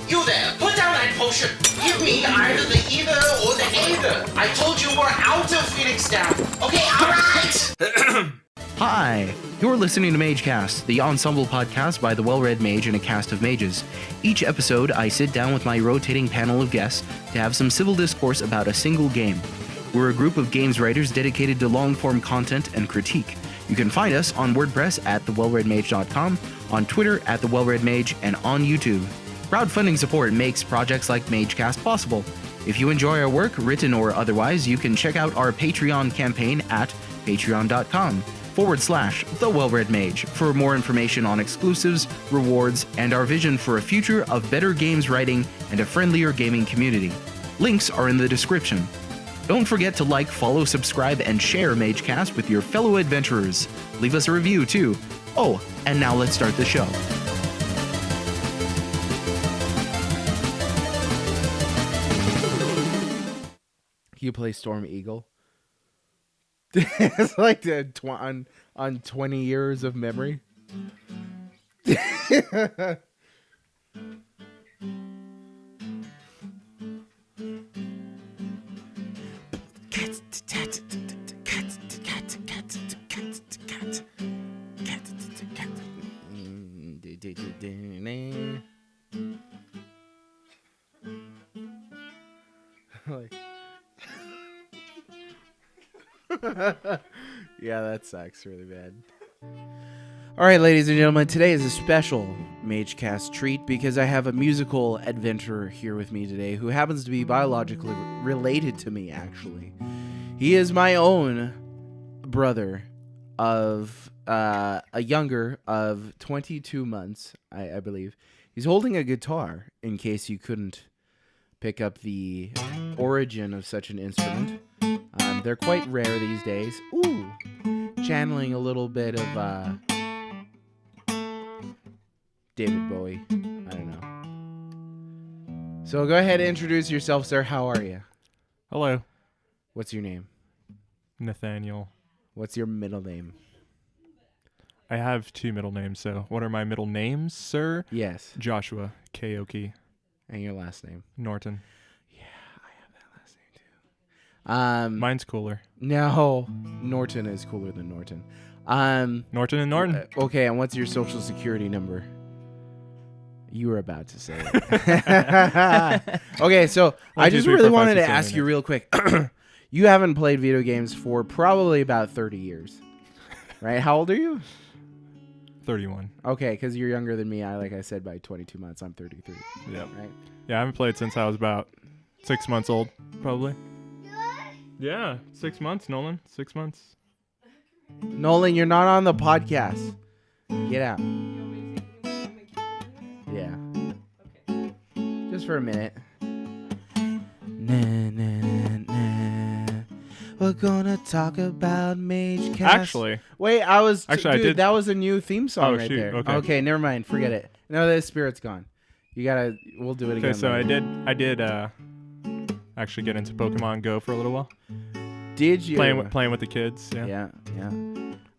You there, put down that potion. Give me either the either or the either. I told you we're out of Phoenix Down. Okay, alright! Hi, you're listening to MAGE CAST, the ensemble podcast by the well-read mage and a cast of mages. Each episode, I sit down with my rotating panel of guests to have some civil discourse about a single game. We're a group of games writers dedicated to long-form content and critique. You can find us on WordPress at thewellreadmage.com, on Twitter at thewellreadmage, and on YouTube. Crowdfunding support makes projects like MageCast possible. If you enjoy our work, written or otherwise, you can check out our Patreon campaign at patreon.com/thewellreadmage for more information on exclusives, rewards, and our vision for a future of better games writing and a friendlier gaming community. Links are in the description. Don't forget to like, follow, subscribe, and share MageCast with your fellow adventurers. Leave us a review, too. Oh, and now let's start the show. You play Storm Eagle? It's like on 20 years of memory. Yeah, that sucks really bad. All right, ladies and gentlemen, today is a special MageCast treat because I have a musical adventurer here with me today who happens to be biologically related to me, actually. He is my own brother of a younger of 22 months, I believe. He's holding a guitar, in case you couldn't pick up the origin of such an instrument. They're quite rare these days. Ooh, channeling a little bit of David Bowie. I don't know. So go ahead and introduce yourself, sir. How are you? Hello. What's your name? Nathaniel. What's your middle name? I have two middle names, so what are my middle names, sir? Yes. Joshua Kaoki. And your last name? Norton. Yeah, I have that last name too. Mine's cooler. No, Norton is cooler than Norton. Norton and Norton. Okay, and what's your social security number? You were about to say it. Okay, so I just really wanted to ask you real quick. You haven't played video games for probably about 30 years, right? How old are you? 31. Okay, because you're younger than me. Like I said, by 22 months, I'm 33. Yep. Right? Yeah, I haven't played since I was about 6 months old, probably. Yeah, 6 months, Nolan. 6 months. Nolan, you're not on the podcast. Get out. Yeah. Okay. Just for a minute. Nah, nah, nah, nah. We're gonna talk about Mage Cast. Actually. Wait, I did. Did. That was a new theme song right shoot. there. Okay. Okay, never mind. Forget it. No, the spirit's gone. We'll do it again. Okay, so later. I did actually get into Pokemon Go for a little while. Did you? Playing with the kids, yeah. Yeah.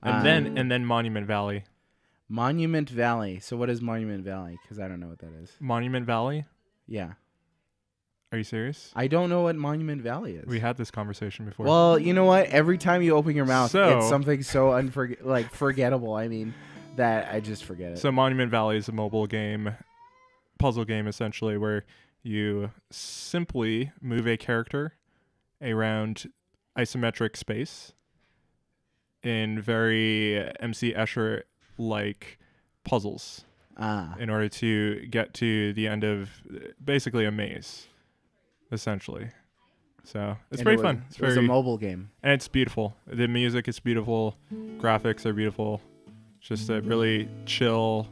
And then Monument Valley. Monument Valley. So what is Monument Valley? Because I don't know what that is. Monument Valley? Yeah. Are you serious? I don't know what Monument Valley is. We had this conversation before. Well, you know what? Every time you open your mouth, So- it's something so forgettable. I mean, that I just forget it. So Monument Valley is a mobile game, puzzle game essentially, where you simply move a character around isometric space in very MC Escher-like puzzles in order to get to the end of basically a maze, essentially. So it's pretty fun. It's a mobile game. And it's beautiful. The music is beautiful. Graphics are beautiful. Just a really chill,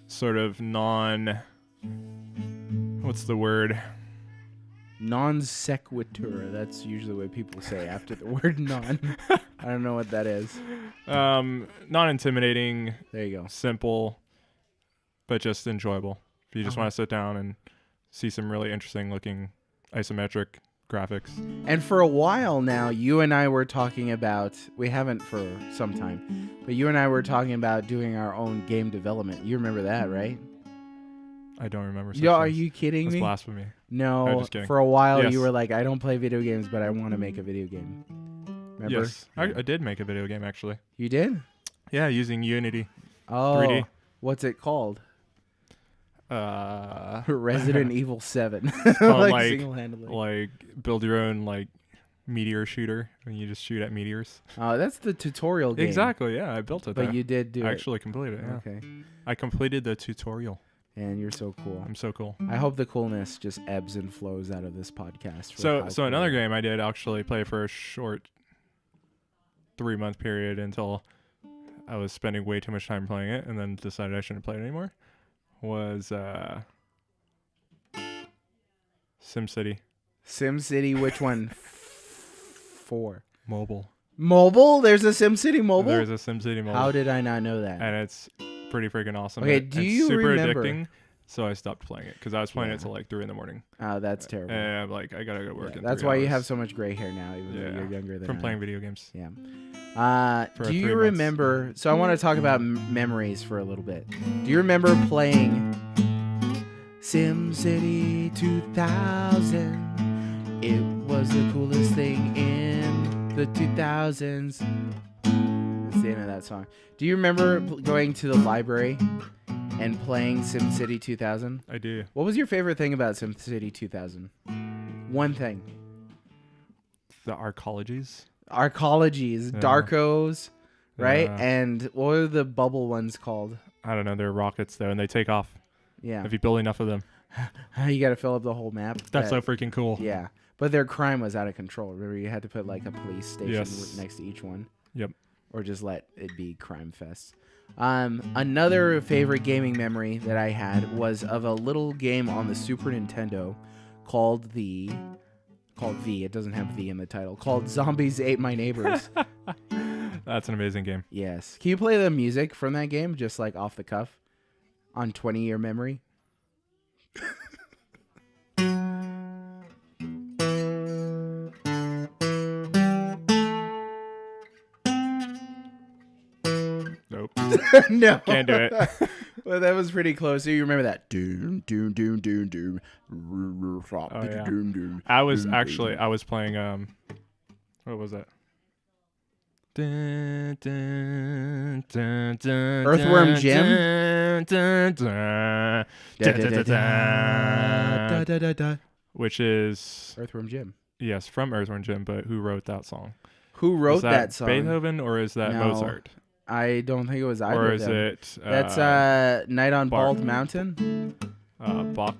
sort of what's the word? Non sequitur. That's usually what people say after the word non. I don't know what that is. Not intimidating. There you go. Simple, but just enjoyable. If you just want to sit down and see some really interesting looking isometric graphics. And for a while now, you and I were talking about, we haven't for some time, but you and I were talking about doing our own game development. You remember that, right? I don't remember. Such Yo, are things. you kidding That's me? blasphemy. No. I'm just kidding. For a while, Yes. you were like, I don't play video games, but I want to make a video game. Remember? Yes, I did make a video game actually. You did? Yeah, using Unity. Oh. 3D. What's it called? Uh, Resident Evil 7. called, like, single-handedly. like build your own like meteor shooter, and you just shoot at meteors. Oh, that's the tutorial game. Exactly. Yeah, I built it. But though. you did do I it. actually completed it. Yeah. Okay. I completed the tutorial. And you're so cool. I'm so cool. I hope the coolness just ebbs and flows out of this podcast. for So how so cool another you are. game I did actually play for a short 3-month period until I was spending way too much time playing it, and then decided I shouldn't play it anymore. Was SimCity SimCity, which one? 4. mobile. Mobile? There's a SimCity mobile? There's a SimCity mobile. How did I not know that? And it's pretty freaking awesome. Okay, and do it's you super remember- addicting. So I stopped playing it because I was playing Yeah. it till like 3 a.m. Oh, that's terrible. And I'm like, I gotta go to work. Yeah, in that's 3 why you hours have so much gray hair now, even though Yeah, you're younger than from I playing am. video games. Yeah. For Do you 3 months. remember? So I want to talk about memories for a little bit. Do you remember playing SimCity 2000? It was the coolest thing in the 2000s. That's the end of that song. Do you remember going to the library and playing SimCity 2000? I do. What was your favorite thing about SimCity 2000? One thing. The arcologies. Arcologies, Yeah. Darkos, right? Yeah. And what are the bubble ones called? I don't know. They're rockets though, and they take off Yeah. if you build enough of them. You got to fill up the whole map. That's so freaking cool. Yeah. But their crime was out of control. Remember, you had to put like a police station Yes. next to each one. Yep. Or just let it be crime fest. Another favorite gaming memory that I had was of a little game on the Super Nintendo called V. It doesn't have V in the title. Called Zombies Ate My Neighbors. That's an amazing game. Yes. Can you play the music from that game just like off the cuff on 20-year memory? Nope. No. Can't do it. Well, that was pretty close. So you remember that? Doom, doom, doom, doom, doom. Oh, yeah. Doom, doom, I was doom, actually doom. I was playing what was that? Dun, dun, dun, dun, Earthworm dun, Jim? dun, dun, dun, Da, dun, da, da, dun, da, dun. da, da, da. Which is Earthworm Jim. yes from Earthworm Jim, but who wrote that song? Who wrote Is that song? Beethoven or is that No, Mozart? I don't think it was either Or of is them. it That's Night on Bach? Bald Mountain. Bach?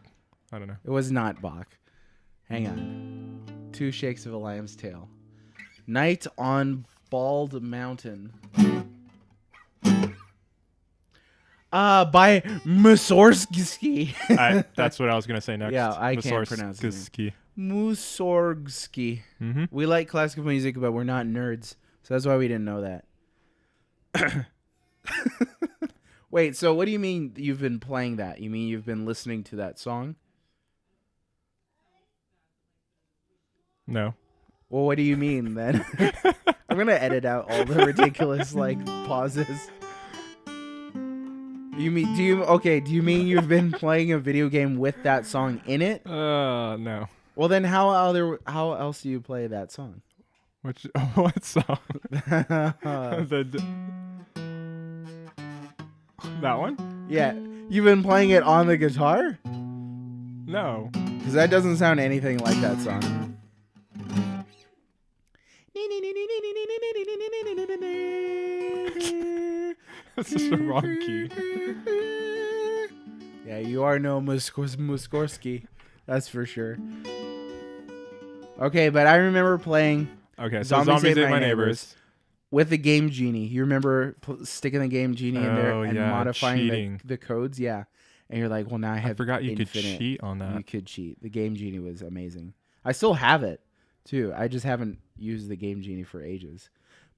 I don't know. It was not Bach. Hang on. 2 shakes of a lamb's tail. Night on Bald Mountain. By Mussorgsky. That's what I was gonna say next. Yeah, I can't pronounce his Mussorgsky. Mussorgsky. Mm-hmm. We like classical music, but we're not nerds. So that's why we didn't know that. Wait, so what do you mean you've been playing that? You mean you've been listening to that song? No. Well, what do you mean then? I'm going to edit out all the ridiculous pauses. Do you mean you've been playing a video game with that song in it? No. Well, then how else do you play that song? Which what song? That one? Yeah, you've been playing it on the guitar? No. Because that doesn't sound anything like that song. That's just the wrong key. Yeah, you are no Muskorski. That's for sure. Okay, but I remember playing Okay, so Zombies Zombies Ate My Neighbors. with the Game Genie. You remember sticking the Game Genie in there Oh, and yeah, modifying cheating. the codes? Yeah. And you're like, well, now I I have forgot you could infinite. cheat on You that. could cheat. The Game Genie was amazing. I still have it, too. I just haven't used the Game Genie for ages.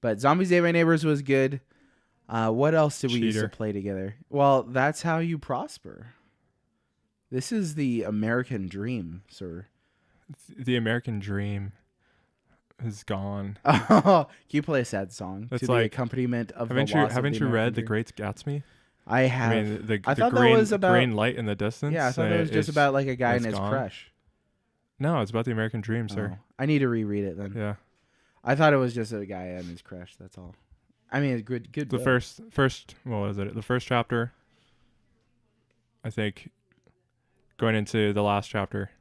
But Zombies Ate My Neighbors was good. What else did we used to Cheater. play together? Well, that's how you prosper. This is the American dream, sir. The American dream is gone. Can you play a sad song It's to the like- accompaniment of Haven't the you loss of haven't the you read American The dream? Great Gatsby? I have. I mean, the thought green, that was about green light in the distance. Yeah, I thought that was just about like a guy and his gone. crush. No, it's about the American dream, sir. Oh, I need to reread it then. Yeah. I thought it was just a guy and his crush. That's all. I mean, good. The book. first. What was it? The first chapter. I think. Going into the last chapter.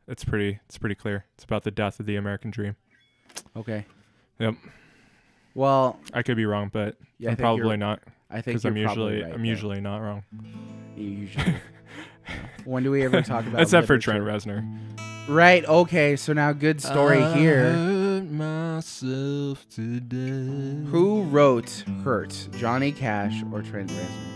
It's pretty clear. It's about the death of the American dream. Okay. Yep. Well, I could be wrong, but yeah, I'm probably not. I think Because right, I'm usually not wrong. Usually. When do we ever talk about Except for literature? Trent Reznor. Right. Okay. So now, good story here. Hurt myself today. Who wrote "Hurt"? Johnny Cash or Trent Reznor?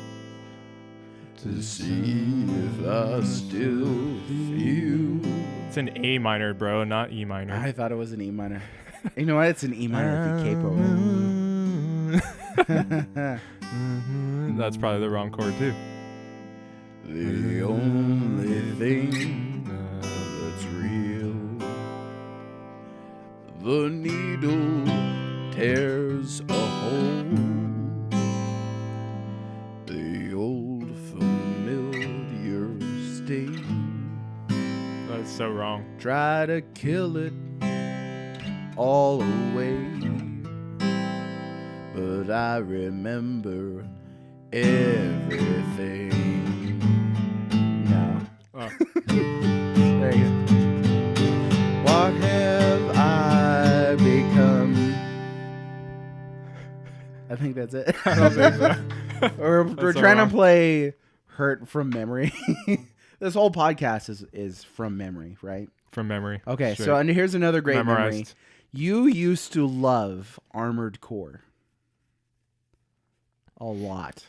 To see if I still feel. It's an A minor, bro, not E minor. I thought it was an E minor. You know what? It's an E minor if you capo. That's probably the wrong chord too. The only thing that's real, the needle tears a hole, the old familiar sting. That's so wrong. Try to kill it all away, but I remember everything. No. Oh. There you go. What have I become? I think that's it. I don't think so. We're so trying wrong. to play "Hurt" from memory. This whole podcast is from memory, right? From memory. Okay, Straight. so and here's another great memory. Memorized. You used to love Armored Core a lot.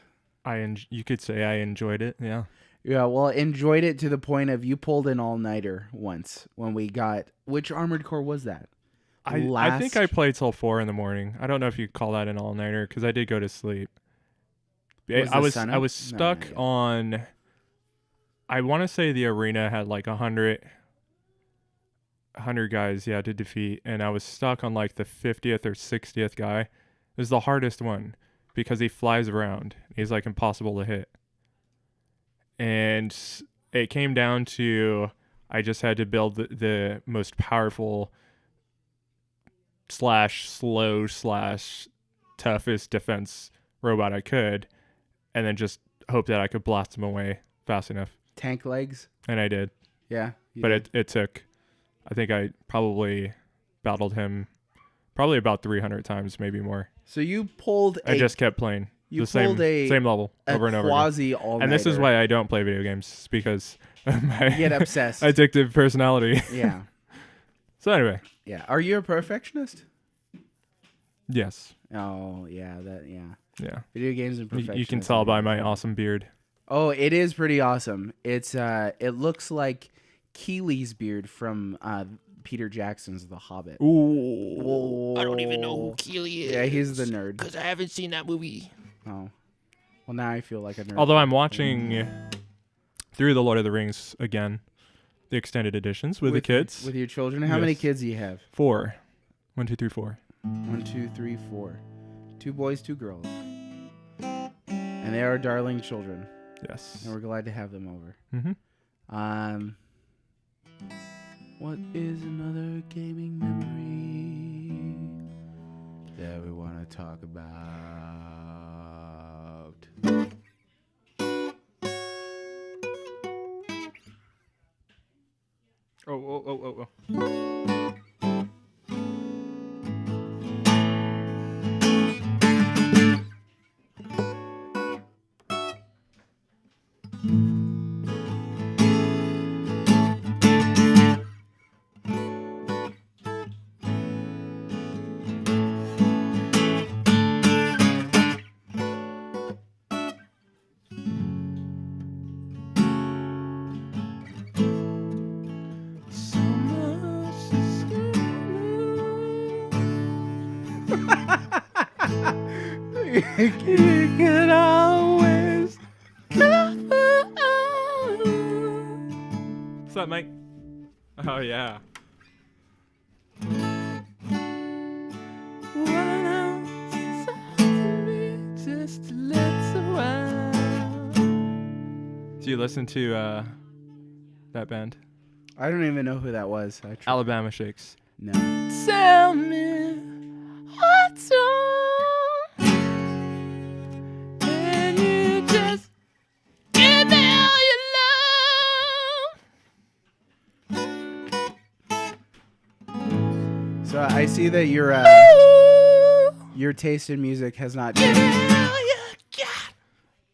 You could say I enjoyed it. Yeah. Yeah, well, enjoyed it to the point of you pulled an all-nighter once when we got... Which Armored Core was that? I think I played till 4 in the morning. I don't know if you call that an all-nighter because I did go to sleep. I was stuck on... I want to say the arena had like 100 guys, to defeat, and I was stuck on like the 50th or 60th guy. It was the hardest one because he flies around. He's like impossible to hit. And it came down to I just had to build the most powerful / slow / toughest defense robot I could, and then just hope that I could blast him away fast enough. Tank legs? And I did. Yeah. But it took, I think I probably battled him probably about 300 times, maybe more. So you pulled I just kept playing the same level over and over quasi again. all-nighter. And this is why I don't play video games, because of my You get obsessed. addictive personality. Yeah. So anyway. Yeah. Are you a perfectionist? Yes. Oh, yeah. Yeah. Video games and perfectionism. You can tell by my awesome beard. Oh, it is pretty awesome. It's it looks like Keely's beard from Peter Jackson's The Hobbit. Ooh. Whoa. I don't even know who Keely is. Yeah, he's the nerd. Because I haven't seen that movie. Oh. Well, now I feel like a nerd. Although I'm watching through the Lord of the Rings again, the extended editions with the kids. With your children? How many Yes. kids do you have? 4. 1, 2, 3, 4. 1, 2, 3, 4. 2 boys, 2 girls. And they are darling children. Yes. And we're glad to have them over. Mm-hmm. What is another gaming memory that we want to talk about? Oh. You can always come on. What's up, Mike? Oh, yeah. Just a little Do you listen to that band? I don't even know who that was. Alabama Shakes. No. Tell me what's wrong. Can you just give me all your love? So I see that your taste in music has not Give me changed. all you got,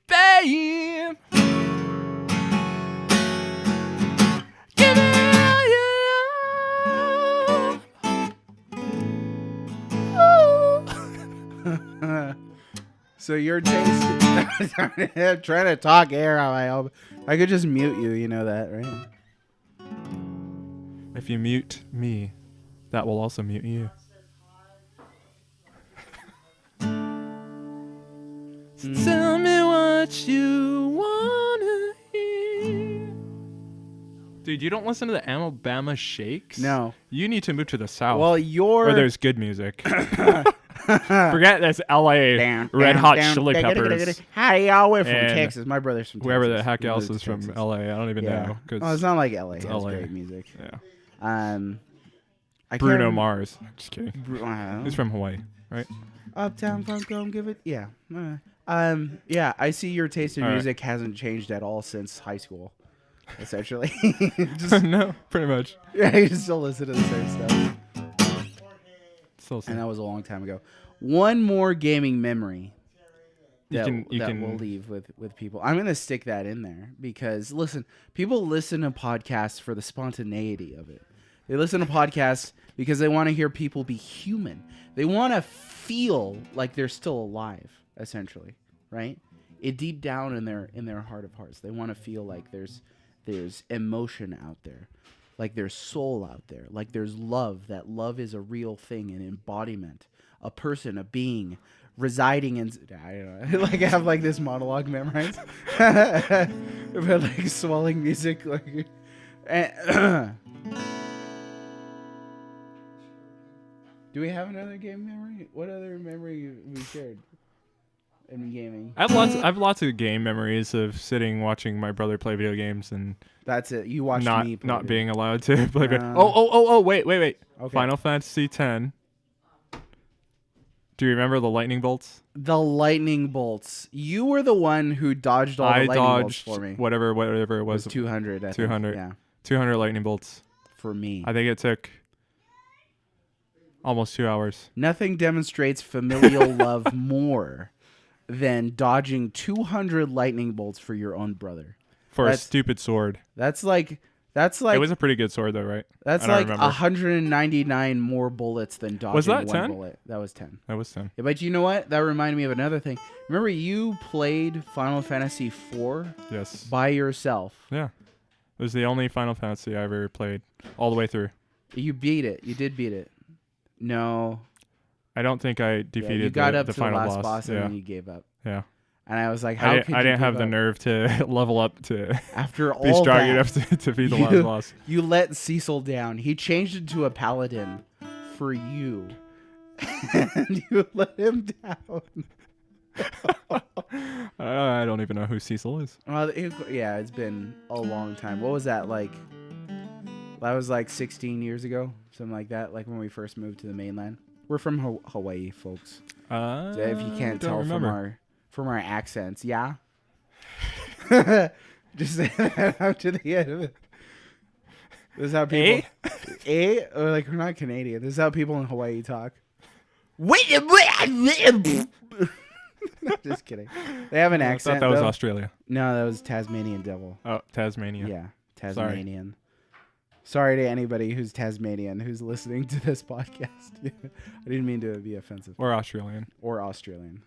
babe. Give me all your love. Ooh. So your taste. I'm trying to talk air on my elbow. I could just mute you. You know that, right? If you mute me, that will also mute you. Tell me what you wanna hear. Dude, you don't listen to the Alabama Shakes? No. You need to move to the south. Well, where there's good music. Forget this LA Red Hot Chili Peppers. Hi, y'all. We're from And Texas. My brother's from Texas. Whoever the heck He else moved is to from Texas. LA, I don't even know. Oh, it's not like LA. It has LA. great music. Yeah. I Bruno can't- Mars. Just kidding. He's from Hawaii, right? Uptown Funk, don't give it. Yeah. Yeah. I see your taste in All right. music hasn't changed at all since high school. Essentially, just No, pretty much. yeah, you still listen to the same stuff, Still and that was a long time ago. One more gaming memory that, you that can we'll leave with people. I'm gonna stick that in there because listen, people listen to podcasts for the spontaneity of it. They listen to podcasts because they want to hear people be human. They want to feel like they're still alive, essentially, right? It deep down in their heart of hearts, they want to feel like there's emotion out there, like there's soul out there, like there's love. That love is a real thing, an embodiment, a person, a being residing in. I don't know. Like I have like this monologue memorized, but like swelling music, like. Do we have another game memory? What other memory we shared in gaming? I have lots of game memories of sitting watching my brother play video games and That's it. You watched not me play not it. being allowed to play. No. Oh, wait. Okay. Final Fantasy X. Do you remember the lightning bolts? The lightning bolts. You were the one who dodged all the I lightning bolts dodged for me. whatever it It was. was 200. I think. 200. Yeah, 200 lightning bolts. for me. I think it took almost 2 hours. Nothing demonstrates familial love more than dodging 200 lightning bolts for your own brother. For a That's- stupid sword. That's like It was a pretty good sword though, right? that's I don't like remember. 199 more bullets than dodging Was that one 10? bullet. That was 10. That was 10. Yeah, but you know what? That reminded me of another thing. Remember you played Final Fantasy IV Yes. by yourself. Yeah. It was the only Final Fantasy I ever played all the way through. You beat it. You did beat it. No. I don't think I Yeah, defeated you got up the to the final last boss and yeah. then you gave up. Yeah. And I was like, how I could you didn't have give the up? nerve to level up to After be all strong that, enough to beat the last boss. You let Cecil down. He changed into a paladin for you. And you let him down. I don't even know who Cecil is. Well, yeah, it's been a long time. What was that like? That was like 16 years ago, something like that. Like when we first moved to the mainland. We're from Hawaii, folks. If you can't don't tell remember. from our accents, yeah. Just say that up to the end of it. This is how people. Or like we're not Canadian. This is how people in Hawaii talk. Just kidding. They have an I accent. thought that was though. Australia. No, that was Tasmanian devil. Oh, Tasmania. Yeah, Tasmanian. Sorry to anybody who's Tasmanian who's listening to this podcast. I didn't mean to be offensive. Or Australian. Or Australian.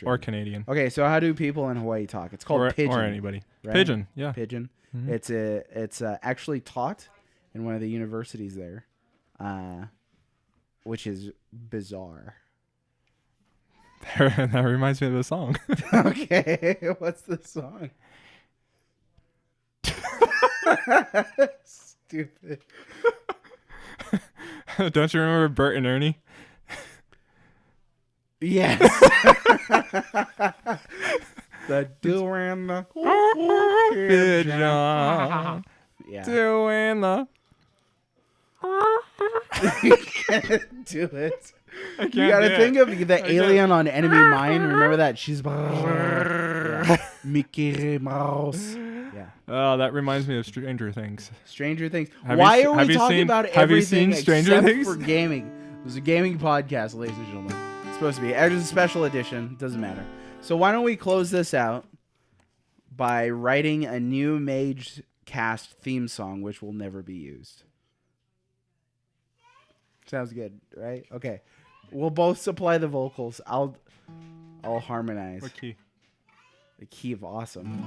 Or Canadian. Okay, so how do people in Hawaii talk? It's called pidgin. Or anybody. right? Pigeon, yeah. Pidgin. Mhm. It's actually taught in one of the universities there, which is bizarre. That reminds me of the song. Okay, what's the song? Stupid. Don't you remember Bert and Ernie? Yes. The do and the pigeon. Yeah. Doing the. You can't do it. I can't You gotta do think it. of the alien on Enemy Mine. Remember that? She's Mickey Mouse. Yeah. Oh, that reminds me of Stranger Things. Stranger Things. Have Why you se- are have we you talking seen- about have you everything seen Stranger except Things? for gaming? It was a gaming podcast, ladies and gentlemen. It's supposed to be. It's a special edition. Doesn't matter. So why don't we close this out by writing a new Mage Cast theme song, which will never be used. Sounds good, right? Okay. We'll both supply the vocals. I'll harmonize. What key? The key of awesome.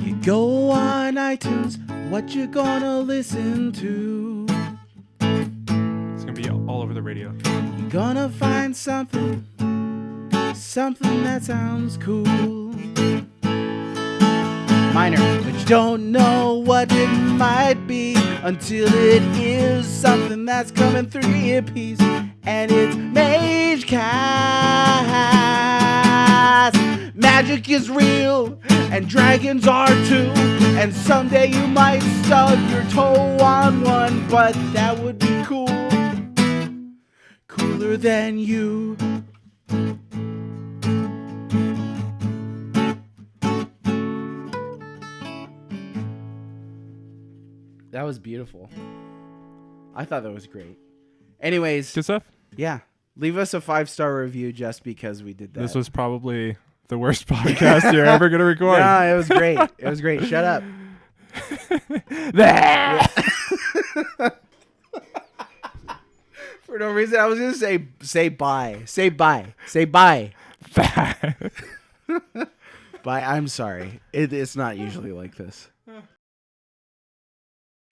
You go on iTunes, what you gonna listen to? It's gonna be all over the radio. You're gonna find something that sounds cool. Minor, but you don't know what it might be until it is something that's coming through your earpiece, and it's Mage Cast. Magic is real, and dragons are too, and someday you might stub your toe on one, but that would be cool. Cooler than you. That was beautiful. I thought that was great. Anyways, Good stuff. yeah. Leave us a 5-star review just because we did that. This was probably the worst podcast you're ever gonna record. No, it was great. It was great. Shut up. For no reason, I was gonna say bye. Say bye. Say bye. Bye. I'm sorry. It's not usually like this.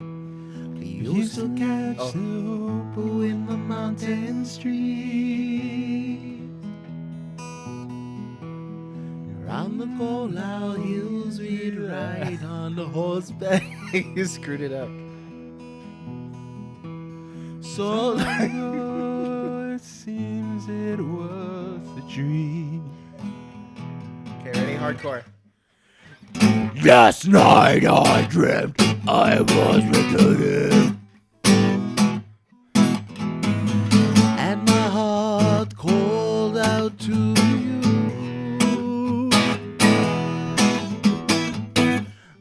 We used to catch the hobo in the mountain street. Around the Colau hills we'd ride on the horseback. You screwed it up. So it seems it was a dream. Okay, ready? Hardcore. Last night I dreamt I was returning, And my heart called out to you,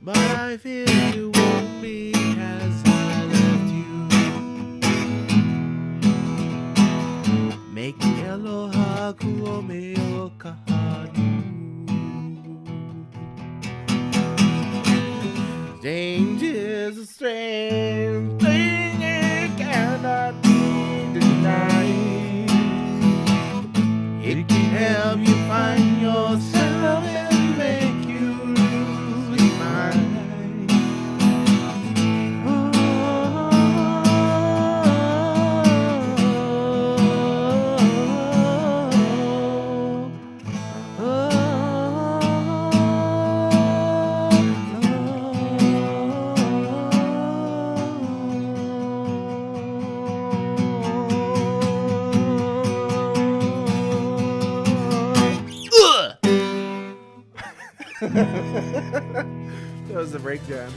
but I fear you won't be as I left you. Make aloha kuomeo kahanu. Change is a strange thing, it cannot be denied. It can help you find yourself and make you lose your mind. That was the breakdown.